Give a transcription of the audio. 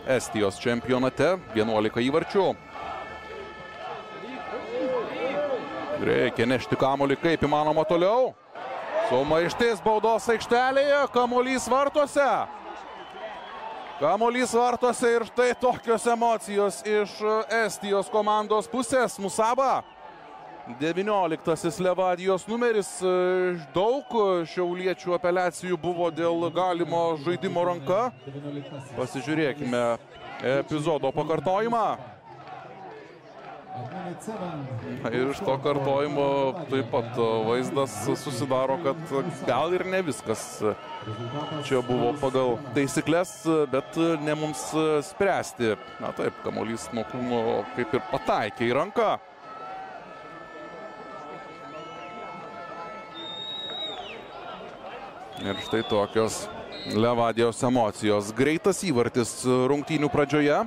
Estijos čempionate, 11 įvarčių. Reikia nešti kamuolį kaip įmanoma toliau. Sumaištis baudos aikštelėje, kamuolys vartuose. Kamuolys vartuose ir štai tokios emocijos iš Estijos komandos pusės. Musaba, 19 Levadijos numeris. Daug šiauliečių apeliacijų buvo dėl galimo žaidimo ranka. Pasižiūrėkime epizodo pakartojimą. Ir iš to kartojimo taip pat vaizdas susidaro, kad gal ir ne viskas čia buvo pagal taisyklės, bet ne mums spręsti. Na taip, kamuolys nuo kūno kaip ir pataikė į ranką. Ir štai tokios Levadijos emocijos. Greitas įvartis rungtynių pradžioje.